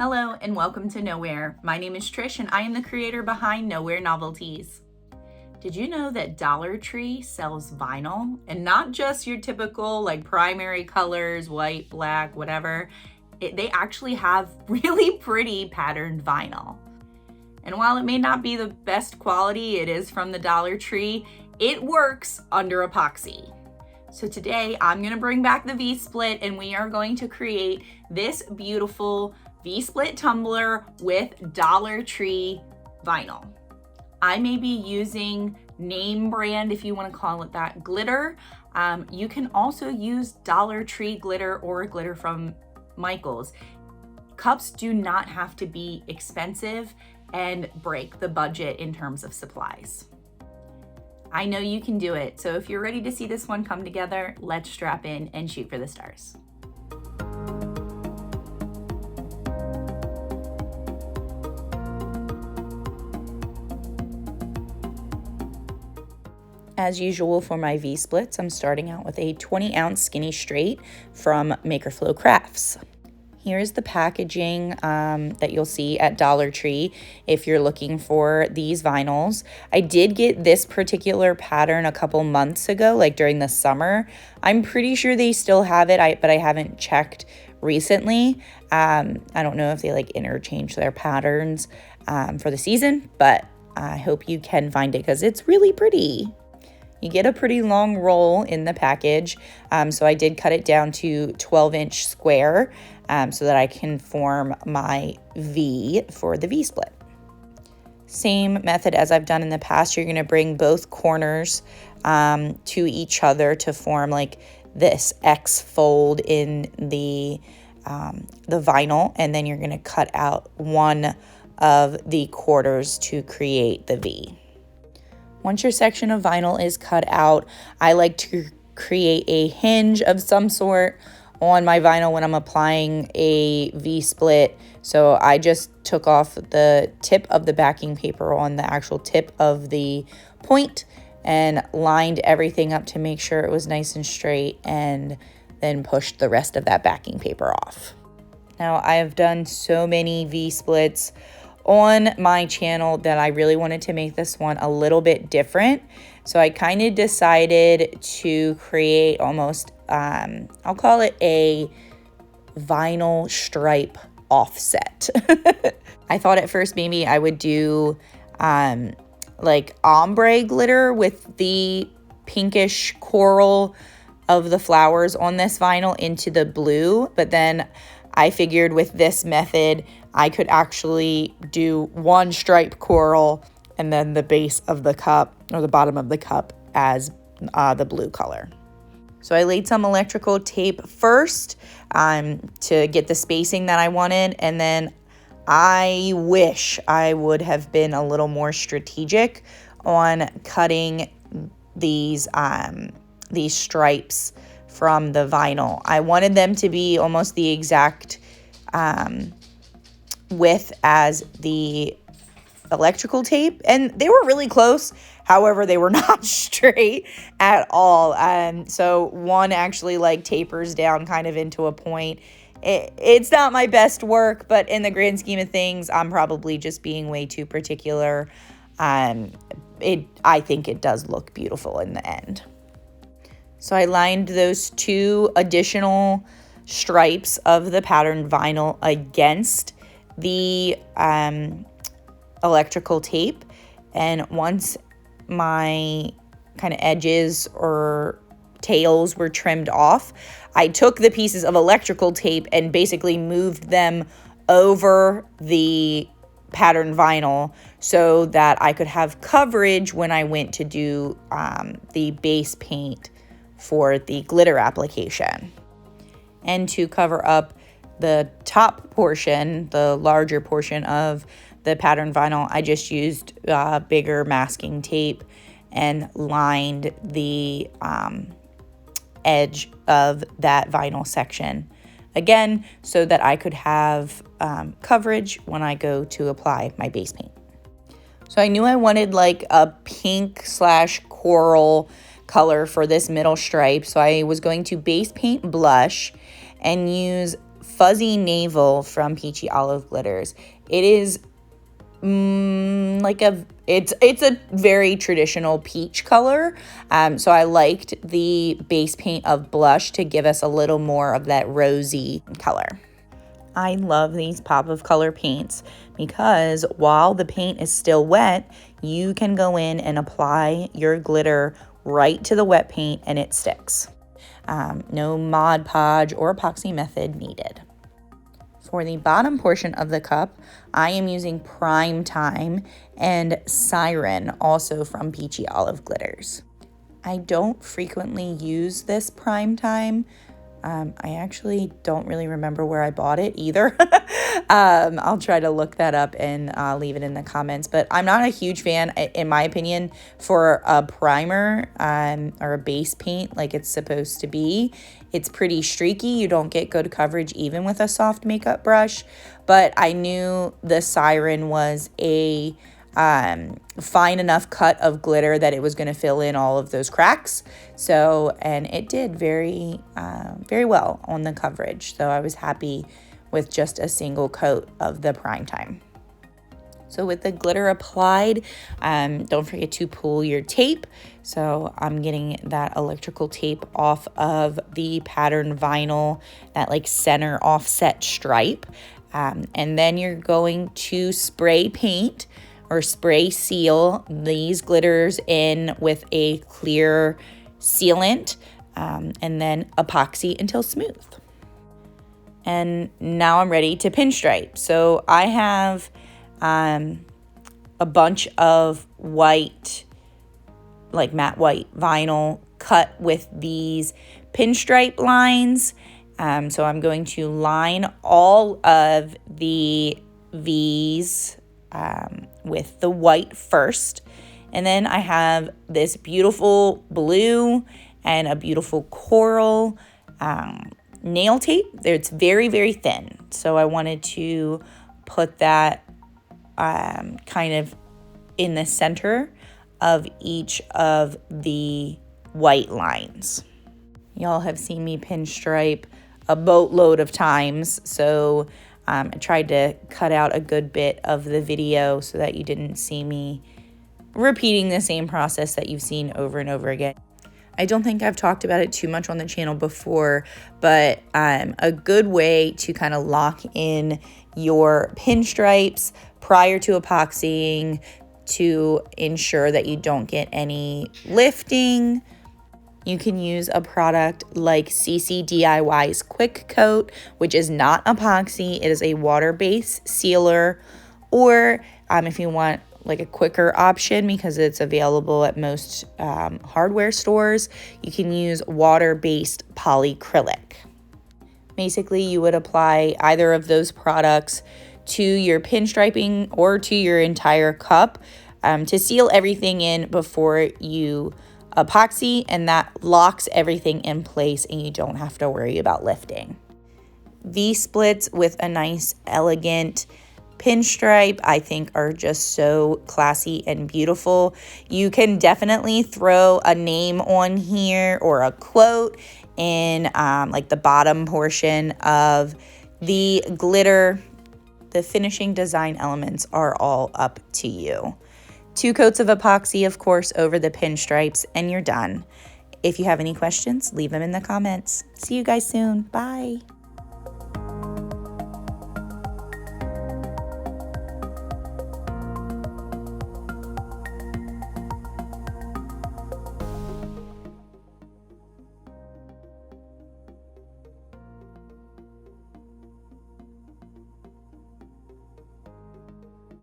Hello and welcome to Nowhere. My name is Trish and I am the creator behind Nowhere Novelties. Did you know that Dollar Tree sells vinyl? And not just your typical like primary colors, white, black, whatever. They actually have really pretty patterned vinyl. And while it may not be the best quality, it is from the Dollar Tree, it works under epoxy. So today I'm gonna bring back the V-split and we are going to create this beautiful V-split tumbler with Dollar Tree vinyl. I may be using name brand, if you want to call it that, glitter. You can also use Dollar Tree glitter or glitter from Michael's. Cups do not have to be expensive and break the budget in terms of supplies. I know you can do it, so if you're ready to see this one come together, let's strap in and shoot for the stars. As usual for my V-splits, I'm starting out with a 20-ounce skinny straight from Makerflow Crafts. Here's the packaging that you'll see at Dollar Tree if you're looking for these vinyls. I did get this particular pattern a couple months ago, like during the summer. I'm pretty sure they still have it, but I haven't checked recently. I don't know if they like interchange their patterns for the season, but I hope you can find it because it's really pretty. You get a pretty long roll in the package, so I did cut it down to 12-inch square so that I can form my V for the V-split. Same method as I've done in the past. You're going to bring both corners to each other to form like this X fold in the vinyl, and then you're going to cut out one of the quarters to create the V. Once your section of vinyl is cut out, I like to create a hinge of some sort on my vinyl when I'm applying a V-split. So I just took off the tip of the backing paper on the actual tip of the point and lined everything up to make sure it was nice and straight, and then pushed the rest of that backing paper off. Now I have done so many V-splits on my channel that I really wanted to make this one a little bit different. So I kind of decided to create almost, I'll call it a vinyl stripe offset. I thought at first maybe I would do like ombre glitter with the pinkish coral of the flowers on this vinyl into the blue, but then I figured with this method, I could actually do one stripe coral and then the base of the cup or the bottom of the cup as the blue color. So I laid some electrical tape first to get the spacing that I wanted, and then I wish I would have been a little more strategic on cutting these stripes from the vinyl. I wanted them to be almost the exact width as the electrical tape, and they were really close. However, they were not straight at all. So one actually like tapers down kind of into a point. It's not my best work, but in the grand scheme of things, I'm probably just being way too particular. I think it does look beautiful in the end. So I lined those two additional stripes of the patterned vinyl against the electrical tape, and once my kind of edges or tails were trimmed off, I took the pieces of electrical tape and basically moved them over the patterned vinyl so that I could have coverage when I went to do the base paint for the glitter application. And to cover up the top portion, the larger portion of the patterned vinyl, I just used bigger masking tape and lined the edge of that vinyl section again so that I could have coverage when I go to apply my base paint. So I knew I wanted like a pink / coral color for this middle stripe, so I was going to base paint blush and use Fuzzy Navel from Peachy Olive Glitters. It is it's a very traditional peach color. So I liked the base paint of blush to give us a little more of that rosy color. I love these pop of color paints because while the paint is still wet, you can go in and apply your glitter right to the wet paint and it sticks. No Mod Podge or epoxy method needed. For the bottom portion of the cup, I am using Prime Time and Siren, also from Peachy Olive Glitters. I don't frequently use this Prime Time. I actually don't really remember where I bought it either. I'll try to look that up and leave it in the comments. But I'm not a huge fan, in my opinion, for a primer or a base paint like it's supposed to be. It's pretty streaky. You don't get good coverage even with a soft makeup brush. But I knew the Siren was a fine enough cut of glitter that it was going to fill in all of those cracks. So, and it did very well on the coverage. So I was happy with just a single coat of the Prime Time. So with the glitter applied, don't forget to pull your tape. So I'm getting that electrical tape off of the pattern vinyl, that like center offset stripe. And then you're going to spray paint or spray seal these glitters in with a clear sealant, and then epoxy until smooth. And now I'm ready to pinstripe. So I have a bunch of white, like matte white vinyl cut with these pinstripe lines. So I'm going to line all of the V's with the white first. And then I have this beautiful blue and a beautiful coral nail tape. It's very, very thin. So I wanted to put that kind of in the center of each of the white lines. Y'all have seen me pinstripe a boatload of times, so I tried to cut out a good bit of the video so that you didn't see me repeating the same process that you've seen over and over again. I don't think I've talked about it too much on the channel before, but a good way to kind of lock in your pinstripes prior to epoxying to ensure that you don't get any lifting. You can use a product like CC DIY's Quick Coat, which is not epoxy. It is a water-based sealer. Or if you want like a quicker option, because it's available at most hardware stores, you can use water-based polyacrylic. Basically, you would apply either of those products to your pinstriping or to your entire cup to seal everything in before you epoxy, and that locks everything in place and you don't have to worry about lifting. V-splits with a nice elegant pinstripe I think are just so classy and beautiful. You can definitely throw a name on here or a quote in like the bottom portion of the glitter. The finishing design elements are all up to you. 2 coats of epoxy, of course, over the pinstripes, and you're done. If you have any questions, leave them in the comments. See you guys soon. Bye.